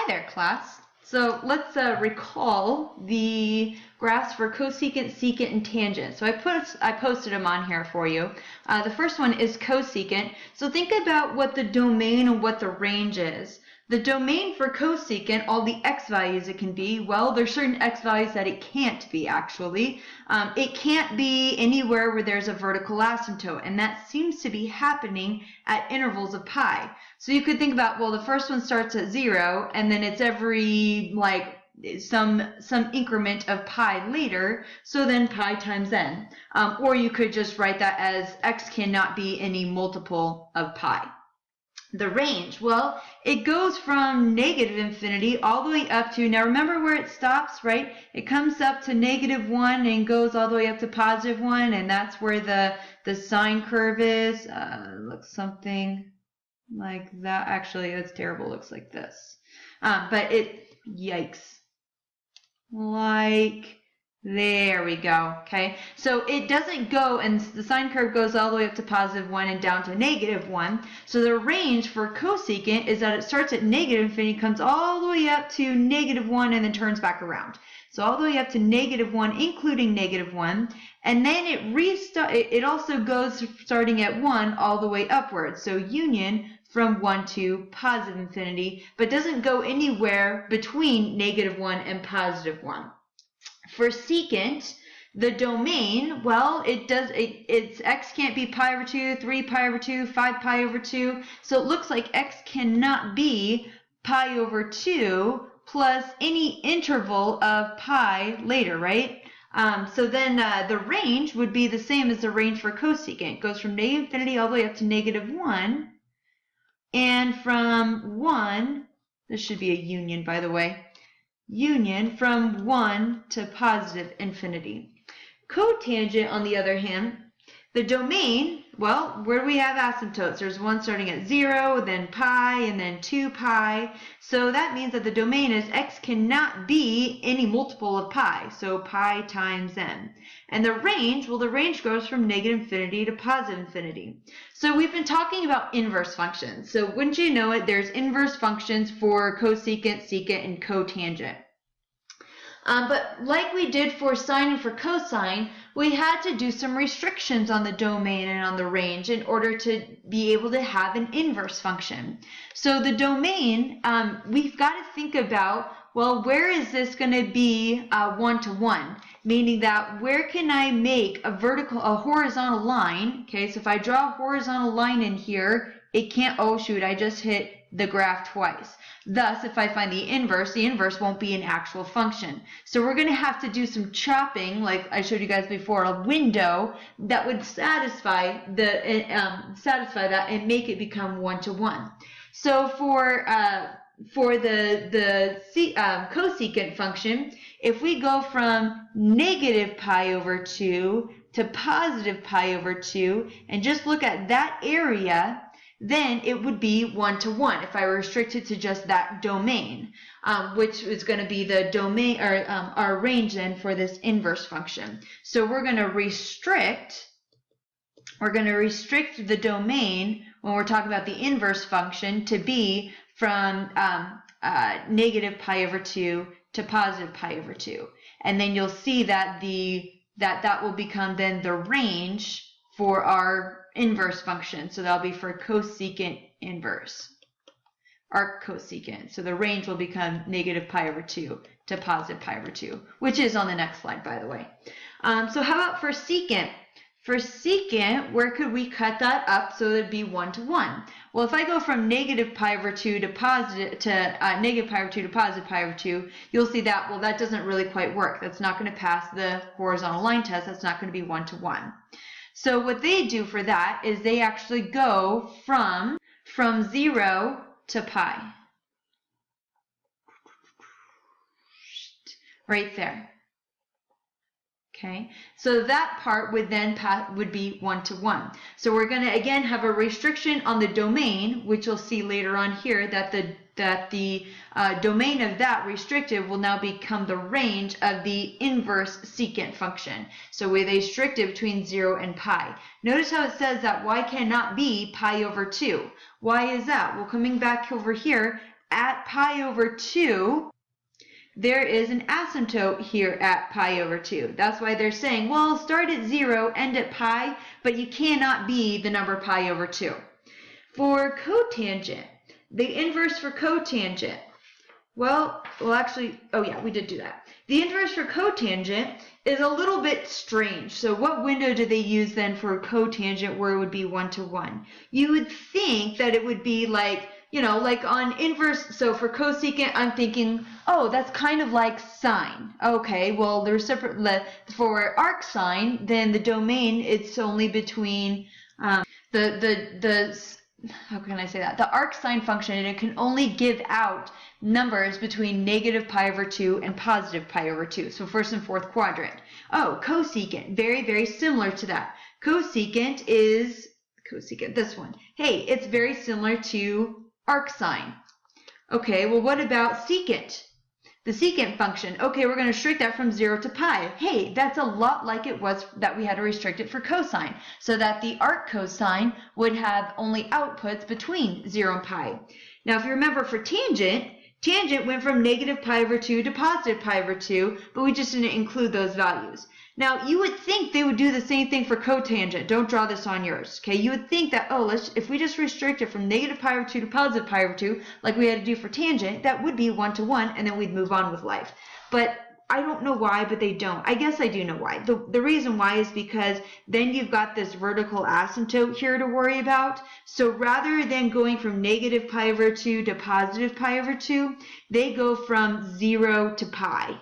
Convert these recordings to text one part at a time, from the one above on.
Hi there, class. So let's recall the graphs for cosecant, secant, and tangent. So I posted them on here for you. The first one is cosecant. So think about what the domain and what the range is. The domain for cosecant, all the x values it can be, well, there's certain x values that it can't be actually. It can't be anywhere where there's a vertical asymptote, and that seems to be happening at intervals of pi. So you could think about, well, the first one starts at 0, and then it's every, like, some increment of pi later, so then pi times n. Or you could just write that as x cannot be any multiple of pi. The range, well, it goes from negative infinity all the way up to, now remember where it stops, right? It comes up to -1 and goes all the way up to +1, and that's where the sine curve is. Looks something like that. Actually, that's terrible. It looks like this. But yikes. Like, there we go. Okay, so it doesn't go, and the sine curve goes all the way up to +1 and down to -1. So the range for cosecant is that it starts at negative infinity, comes all the way up to -1, and then turns back around. So all the way up to -1, including -1, and then it also goes starting at 1 all the way upwards. So union from 1 to positive infinity, but doesn't go anywhere between -1 and +1. For secant, the domain, well, it's x can't be pi over 2, 3 pi over 2, 5 pi over 2. So it looks like x cannot be pi over 2 plus any interval of pi later, right? So then the range would be the same as the range for cosecant. It goes from negative infinity all the way up to -1. And from 1, this should be a union, by the way, union from 1 to positive infinity. Cotangent, on the other hand, the domain, well, where do we have asymptotes? There's one starting at 0, then pi, and then 2 pi. So that means that the domain is x cannot be any multiple of pi, so pi times n. And the range, well, the range goes from negative infinity to positive infinity. So we've been talking about inverse functions. So wouldn't you know it, there's inverse functions for cosecant, secant, and cotangent. But like we did for sine and for cosine, we had to do some restrictions on the domain and on the range in order to be able to have an inverse function. So the domain, we've got to think about, well, where is this going to be 1-to-1? Meaning that where can I make a horizontal line? Okay, so if I draw a horizontal line in here, it can't, oh shoot, I just hit the graph twice. Thus, if I find the inverse won't be an actual function. So we're going to have to do some chopping, like I showed you guys before, a window that would satisfy that and make it become 1-to-1. So for the cosecant function, if we go from negative pi over 2 to positive pi over 2 and just look at that area, then it would be 1-to-1 if I restrict it to just that domain, which is going to be the domain, or our range then for this inverse function. So we're going to restrict the domain when we're talking about the inverse function to be from negative pi over 2 to positive pi over 2. And then you'll see that that will become then the range for our inverse function. So that'll be for cosecant inverse, arc cosecant. So the range will become negative pi over 2 to positive pi over 2, which is on the next slide, by the way. So how about for secant? For secant, where could we cut that up so it'd be 1-to-1? Well, if I go from negative pi over 2 to negative pi over 2 to positive pi over 2, you'll see that, well, that doesn't really quite work. That's not going to pass the horizontal line test. That's not going to be 1-to-1. So what they do for that is they actually go from 0 to pi. Right there. Okay, so that part would then would be 1-to-1. So we're going to again have a restriction on the domain, which you'll see later on here that the domain of that restricted will now become the range of the inverse secant function. So we restrict it between 0 and pi. Notice how it says that y cannot be pi over 2. Why is that? Well, coming back over here, at pi over 2, there is an asymptote here at pi over 2. That's why they're saying, well, start at 0, end at pi, but you cannot be the number pi over 2. For cotangent, the inverse for cotangent, well, actually, oh yeah, we did do that. The inverse for cotangent is a little bit strange. So what window do they use then for cotangent where it would be 1 to 1? You would think that it would be like, you know, like on inverse. So for cosecant, I'm thinking, oh, that's kind of like sine. Okay, well, the reciprocal for arc sine, then the domain, it's only between how can I say that? The arc sine function, and it can only give out numbers between negative pi over 2 and positive pi over 2. So first and fourth quadrant. Oh, cosecant, very, very similar to that. Cosecant is, this one. Hey, it's very similar to arc sine. Okay, well, what about secant? The secant function, okay, we're going to shrink that from 0 to pi. Hey, that's a lot like it was that we had to restrict it for cosine, so that the arc cosine would have only outputs between 0 and pi. Now, if you remember for tangent, tangent went from negative pi over 2 to positive pi over 2, but we just didn't include those values. Now, you would think they would do the same thing for cotangent. Don't draw this on yours, okay? You would think that, oh, if we just restrict it from negative pi over 2 to positive pi over 2, like we had to do for tangent, that would be 1 to 1, and then we'd move on with life. But I don't know why, but they don't. I guess I do know why. The reason why is because then you've got this vertical asymptote here to worry about. So rather than going from negative pi over 2 to positive pi over 2, they go from 0 to pi.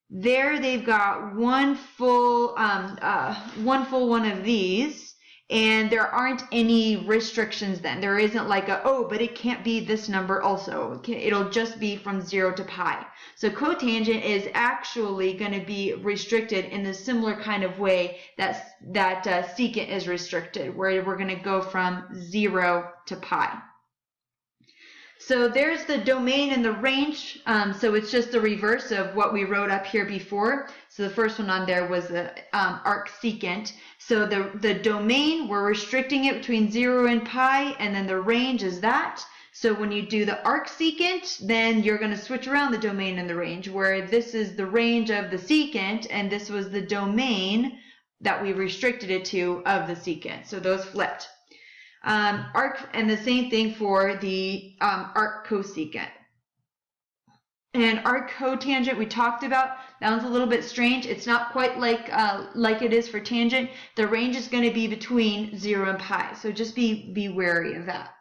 There they've got one full one of these, and there aren't any restrictions then. There isn't like a, oh, but it can't be this number also. Okay, it'll just be from 0 to pi. So cotangent is actually going to be restricted in the similar kind of way that secant is restricted, where we're going to go from 0 to pi. So there's the domain and the range. So it's just the reverse of what we wrote up here before. So the first one on there was the arc secant. So the domain, we're restricting it between 0 and pi, and then the range is that. So when you do the arc secant, then you're going to switch around the domain and the range, where this is the range of the secant, and this was the domain that we restricted it to of the secant. So those flipped. Arc, and the same thing for the arc cosecant. And arc cotangent we talked about, that one's a little bit strange. It's not quite like it is for tangent. The range is going to be between 0 and pi, so just be wary of that.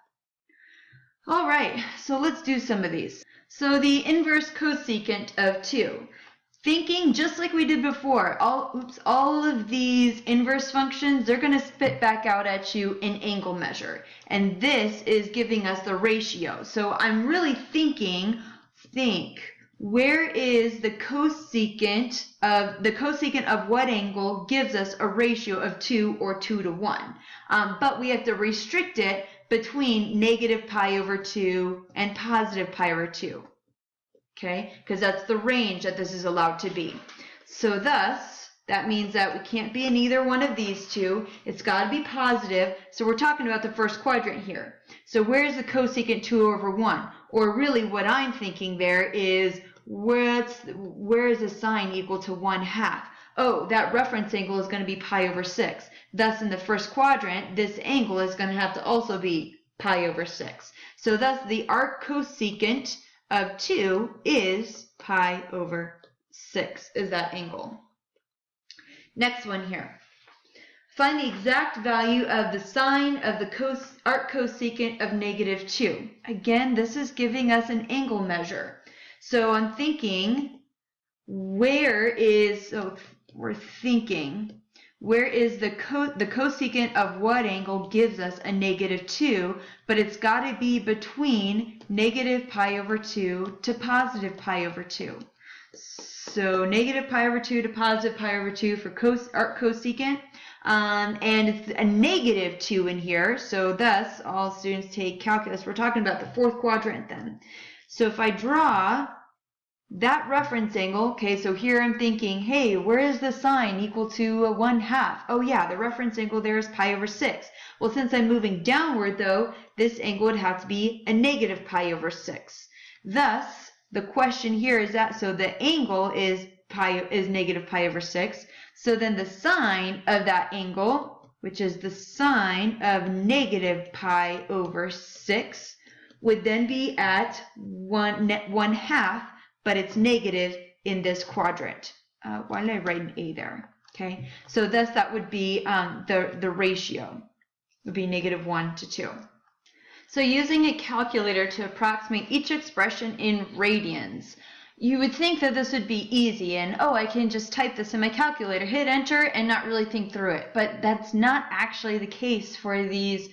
All right, so let's do some of these. So the inverse cosecant of 2. Thinking just like we did before, all of these inverse functions, they're going to spit back out at you an angle measure. And this is giving us the ratio. So I'm really thinking, where is the cosecant of what angle gives us a ratio of 2 or 2 to 1? But we have to restrict it between negative pi over 2 and positive pi over 2. Okay, because that's the range that this is allowed to be. So thus, that means that we can't be in either one of these two. It's got to be positive. So we're talking about the first quadrant here. So where's the cosecant 2 over 1? Or really what I'm thinking there is, where is the sine equal to 1/2? Oh, that reference angle is going to be pi over 6. Thus, in the first quadrant, this angle is going to have to also be pi over 6. So thus, the arc cosecant of 2 is pi over 6 is that angle. Next one here. Find the exact value of the sine of the arc cosecant of negative 2. Again, this is giving us an angle measure. So I'm thinking, where is the cosecant of what angle gives us a negative 2, but it's got to be between negative pi over 2 to positive pi over 2. So negative pi over 2 to positive pi over 2 for arc cosecant, and it's a negative 2 in here, so thus all students take calculus. We're talking about the fourth quadrant then. So if I draw that reference angle, okay, so here I'm thinking, hey, where is the sine equal to 1/2? Oh yeah, the reference angle there is pi over 6. Well, since I'm moving downward though, this angle would have to be a negative pi over 6. Thus, the question here is that, so the angle is negative pi over 6. So then the sine of that angle, which is the sine of negative pi over 6, would then be at 1/2, but it's negative in this quadrant. Why did I write an A there? Okay, so thus that would be the ratio would be -1 to 2. So using a calculator to approximate each expression in radians, you would think that this would be easy and, oh, I can just type this in my calculator, hit enter, and not really think through it. But that's not actually the case for these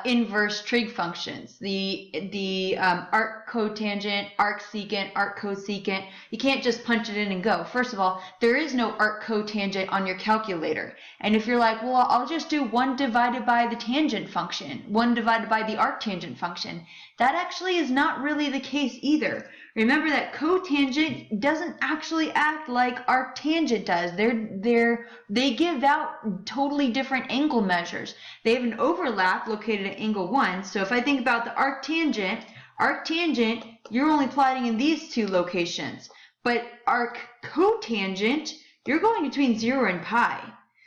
inverse trig functions, the arc cotangent, arc secant, arc cosecant. You can't just punch it in and go. First of all, there is no arc cotangent on your calculator. And if you're like, well, I'll just do 1 divided by the tangent function, 1 divided by the arctangent function, that actually is not really the case either. Remember that cotangent doesn't actually act like arctangent does. They give out totally different angle measures. They have an overlap located at angle 1. So if I think about the arctangent, you're only plotting in these 2 locations. But arc cotangent, you're going between 0 and pi.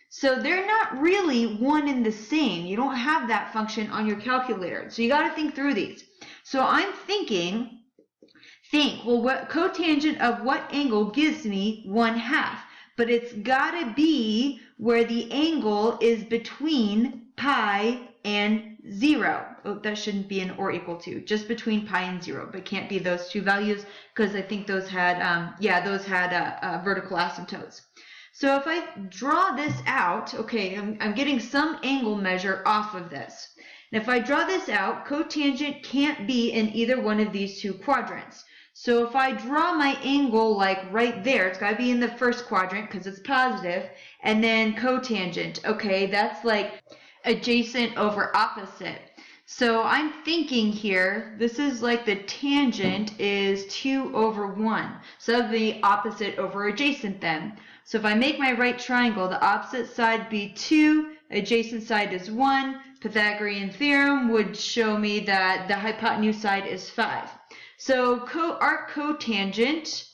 So they're not really one and the same. You don't have that function on your calculator. So you got to think through these. So I'm thinking, well, what cotangent of what angle gives me 1/2? But it's got to be where the angle is between pi and 0. Oh, that shouldn't be an or equal to, just between pi and 0, but can't be those 2 values because I think those had, vertical asymptotes. So if I draw this out, okay, I'm getting some angle measure off of this. And if I draw this out, cotangent can't be in either one of these 2 quadrants. So if I draw my angle like right there, it's got to be in the first quadrant because it's positive, and then cotangent, okay, that's like adjacent over opposite. So I'm thinking here, this is like the tangent is 2 over 1. So the opposite over adjacent then. So if I make my right triangle, the opposite side be 2, adjacent side is 1. Pythagorean theorem would show me that the hypotenuse side is 5. So arc cotangent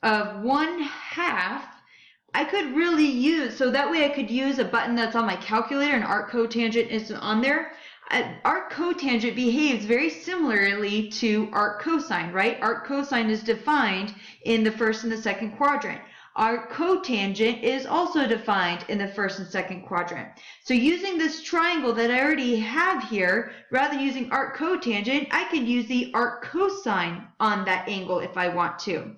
of 1/2, I could really use, so that way I could use a button that's on my calculator and arc cotangent isn't on there. Arc cotangent behaves very similarly to arc cosine, right? Arc cosine is defined in the first and the second quadrant. Arc cotangent is also defined in the first and second quadrant. So using this triangle that I already have here, rather than using arc cotangent, I could use the arc cosine on that angle if I want to.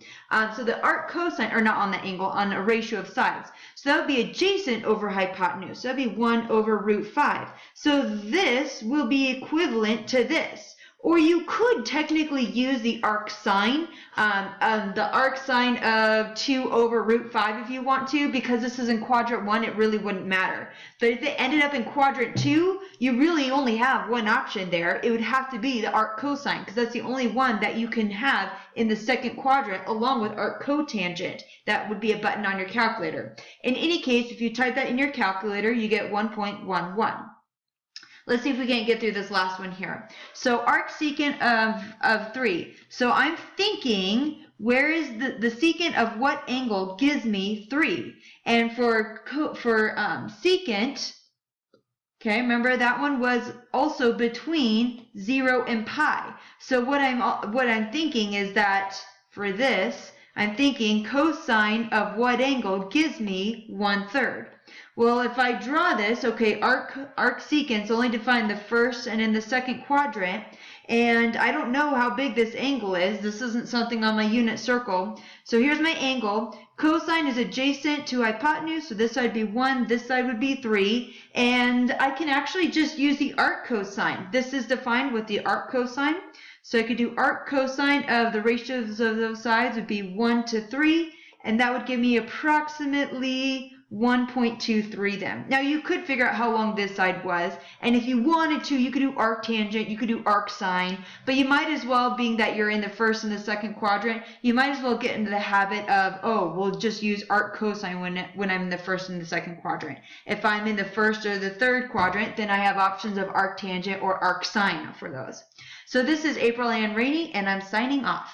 So the arc cosine, or not on the angle, on a ratio of sides. So that would be adjacent over hypotenuse. So that would be 1 over root 5. So this will be equivalent to this. Or you could technically use the arc sine of 2 over root 5 if you want to, because this is in quadrant 1, it really wouldn't matter. But if it ended up in quadrant 2, you really only have one option there. It would have to be the arc cosine, because that's the only one that you can have in the second quadrant along with arc cotangent. That would be a button on your calculator. In any case, if you type that in your calculator, you get 1.11. Let's see if we can't get through this last one here. So arc secant of 3. So I'm thinking, where is the secant of what angle gives me 3? And for secant, okay, remember that one was also between 0 and pi. So what I'm thinking is that for this, I'm thinking cosine of what angle gives me 1/3. Well, if I draw this, okay, arc secants only define the first and in the second quadrant, and I don't know how big this angle is. This isn't something on my unit circle. So here's my angle. Cosine is adjacent to hypotenuse, so this side would be 1, this side would be 3, and I can actually just use the arc cosine. This is defined with the arc cosine. So I could do arc cosine of the ratios of those sides would be 1 to 3, and that would give me approximately 1.23 then. Now you could figure out how long this side was, and if you wanted to, you could do arc tangent, you could do arc sine, but you might as well, being that you're in the first and the second quadrant, you might as well get into the habit of, oh, we'll just use arc cosine when I'm in the first and the second quadrant. If I'm in the first or the third quadrant, then I have options of arc tangent or arc sine for those. So this is April Ann Rainey, and I'm signing off.